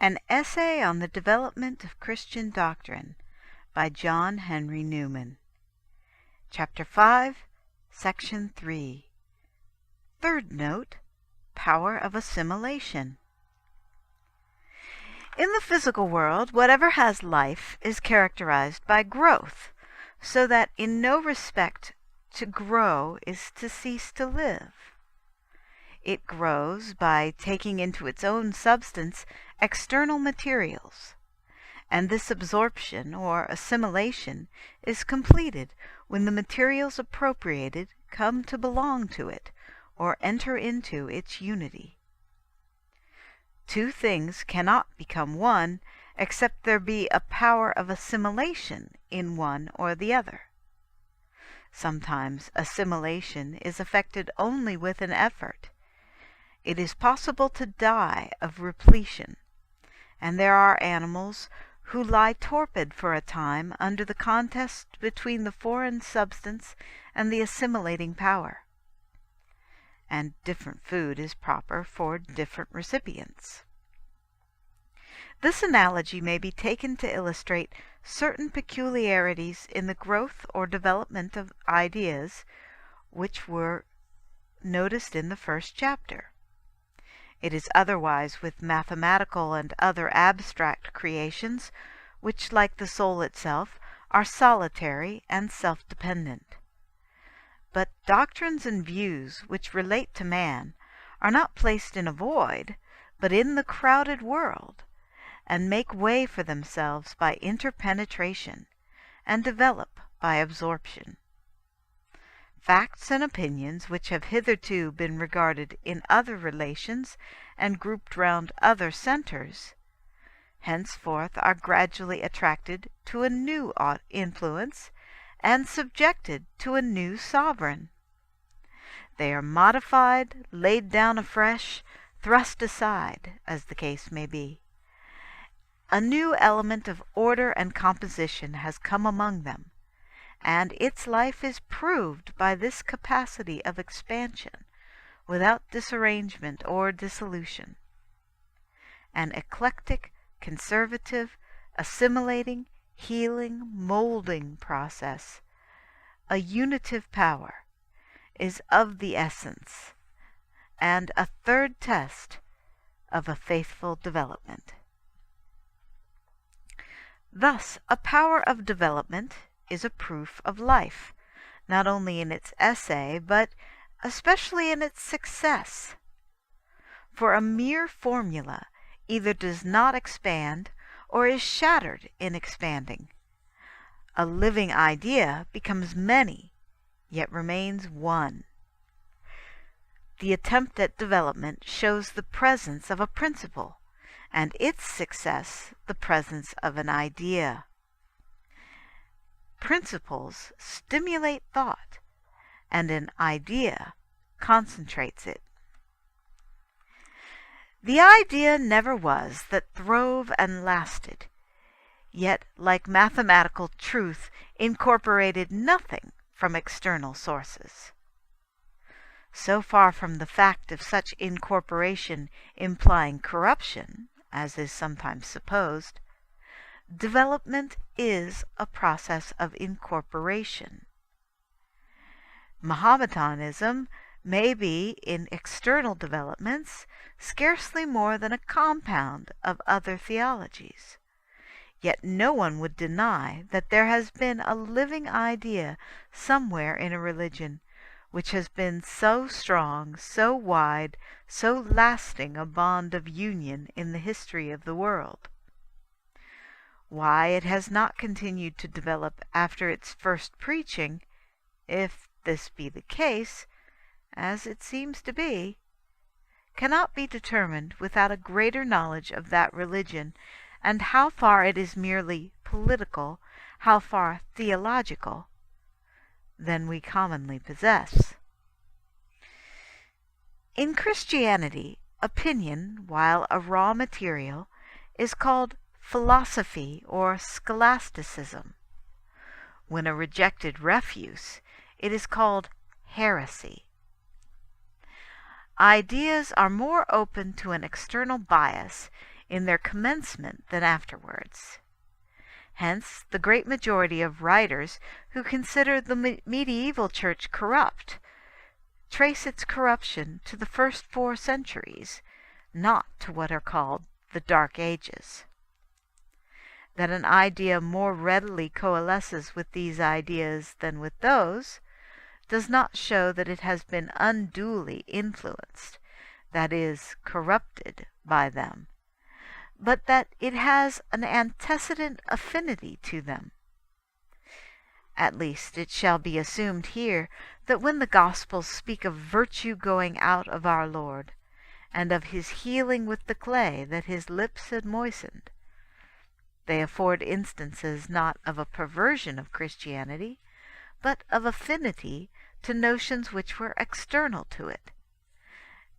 An Essay on the Development of Christian Doctrine by John Henry Newman. Chapter 5, Section 3. Third note, Power of Assimilation. In the physical world, whatever has life is characterized by growth, so that in no respect to grow is to cease to live. It grows by taking into its own substance external materials, and this absorption or assimilation is completed when the materials appropriated come to belong to it or enter into its unity. Two things cannot become one except there be a power of assimilation in one or the other. Sometimes assimilation is effected only with an effort. It is possible to die of repletion, and there are animals who lie torpid for a time under the contest between the foreign substance and the assimilating power. And different food is proper for different recipients. This analogy may be taken to illustrate certain peculiarities in the growth or development of ideas which were noticed in the first chapter. It is otherwise with mathematical and other abstract creations, which, like the soul itself, are solitary and self-dependent. But doctrines and views which relate to man are not placed in a void, but in the crowded world, and make way for themselves by interpenetration, and develop by absorption. Facts and opinions which have hitherto been regarded in other relations and grouped round other centers, henceforth are gradually attracted to a new influence and subjected to a new sovereign. They are modified, laid down afresh, thrust aside, as the case may be. A new element of order and composition has come among them, and its life is proved by this capacity of expansion without disarrangement or dissolution. An eclectic, conservative, assimilating, healing, molding process, a unitive power, is of the essence, and a third test of a faithful development. Thus, a power of development is a proof of life, not only in its essay, but especially in its success. For a mere formula either does not expand or is shattered in expanding. A living idea becomes many, yet remains one. The attempt at development shows the presence of a principle, and its success the presence of an idea. Principles stimulate thought, and an idea concentrates it. The idea never was that throve and lasted, yet, like mathematical truth, incorporated nothing from external sources. So far from the fact of such incorporation implying corruption, as is sometimes supposed, development is a process of incorporation. Mahometanism may be, in external developments, scarcely more than a compound of other theologies. Yet no one would deny that there has been a living idea somewhere in a religion which has been so strong, so wide, so lasting a bond of union in the history of the world. Why it has not continued to develop after its first preaching, if this be the case, as it seems to be, cannot be determined without a greater knowledge of that religion, and how far it is merely political, how far theological, than we commonly possess. In Christianity, opinion, while a raw material, is called philosophy or scholasticism. When a rejected refuse, it is called heresy. Ideas are more open to an external bias in their commencement than afterwards. Hence, the great majority of writers who consider the medieval Church corrupt trace its corruption to the first 4 centuries, not to what are called the Dark Ages. That an idea more readily coalesces with these ideas than with those does not show that it has been unduly influenced, that is, corrupted by them, but that it has an antecedent affinity to them. At least it shall be assumed here that when the Gospels speak of virtue going out of our Lord, and of his healing with the clay that his lips had moistened, they afford instances not of a perversion of Christianity, but of affinity to notions which were external to it,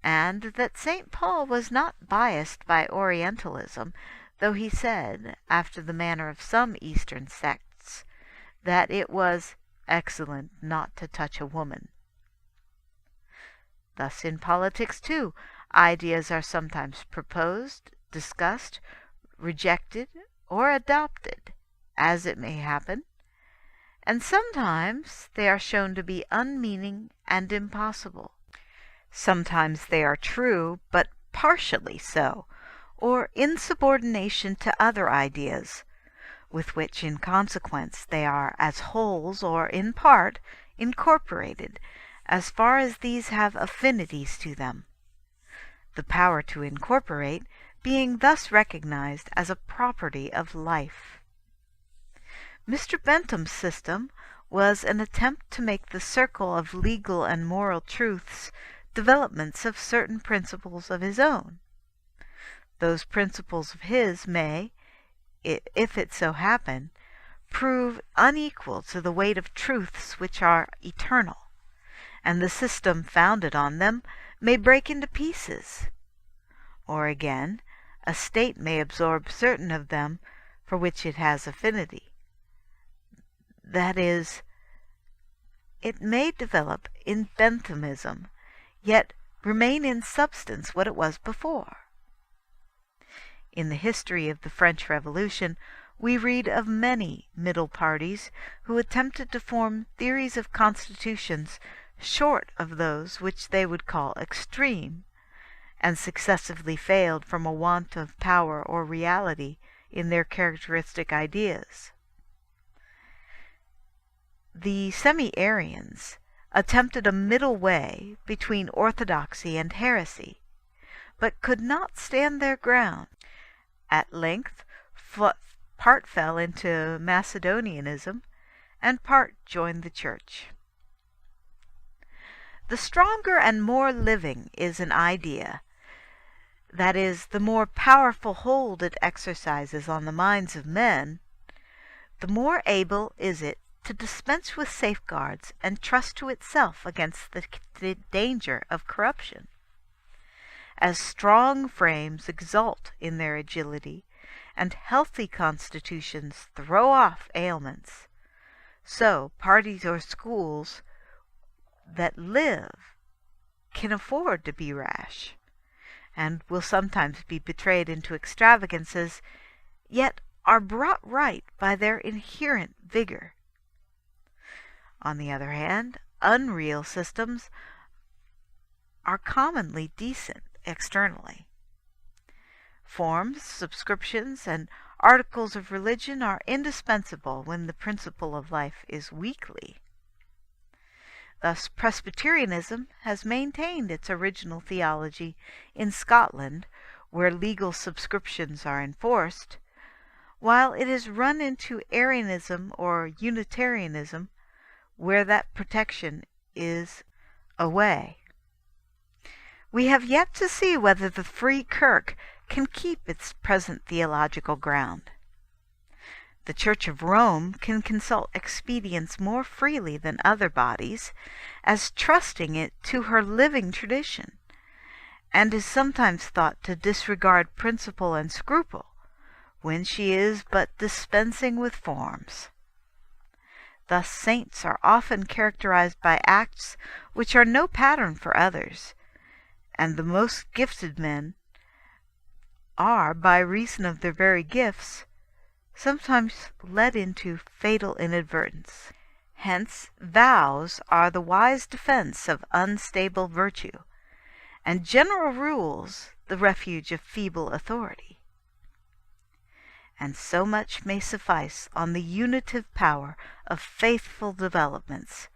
and that St. Paul was not biased by Orientalism, though he said, after the manner of some Eastern sects, that it was excellent not to touch a woman. Thus in politics, too, ideas are sometimes proposed, discussed, rejected, or adopted, as it may happen, and sometimes they are shown to be unmeaning and impossible. Sometimes they are true, but partially so, or in subordination to other ideas, with which in consequence they are as wholes or in part incorporated, as far as these have affinities to them, the power to incorporate being thus recognized as a property of life. Mr. Bentham's system was an attempt to make the circle of legal and moral truths developments of certain principles of his own. Those principles of his may, if it so happen, prove unequal to the weight of truths which are eternal, and the system founded on them may break into pieces. Or again, a state may absorb certain of them for which it has affinity. That is, it may develop in Benthamism, yet remain in substance what it was before. In the history of the French Revolution, we read of many middle parties who attempted to form theories of constitutions short of those which they would call extreme, and successively failed from a want of power or reality in their characteristic ideas. The Semi-Arians attempted a middle way between orthodoxy and heresy, but could not stand their ground. At length, part fell into Macedonianism, and part joined the Church. The stronger and more living is an idea, that is, the more powerful hold it exercises on the minds of men, the more able is it to dispense with safeguards and trust to itself against the danger of corruption. As strong frames exult in their agility, and healthy constitutions throw off ailments, so parties or schools that live can afford to be rash, and will sometimes be betrayed into extravagances, yet are brought right by their inherent vigor. On the other hand, unreal systems are commonly decent externally. Forms, subscriptions, and articles of religion are indispensable when the principle of life is weakly. Thus Presbyterianism has maintained its original theology in Scotland, where legal subscriptions are enforced, while it has run into Arianism or Unitarianism, where that protection is away. We have yet to see whether the Free Kirk can keep its present theological ground. The Church of Rome can consult expedients more freely than other bodies, as trusting it to her living tradition, and is sometimes thought to disregard principle and scruple, when she is but dispensing with forms. Thus saints are often characterized by acts which are no pattern for others, and the most gifted men are, by reason of their very gifts, sometimes led into fatal inadvertence. Hence vows are the wise defense of unstable virtue, and general rules the refuge of feeble authority. And so much may suffice on the unitive power of faithful developments,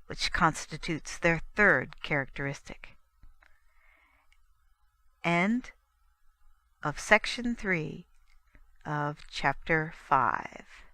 which constitutes their third characteristic. End of section 3 of chapter 5.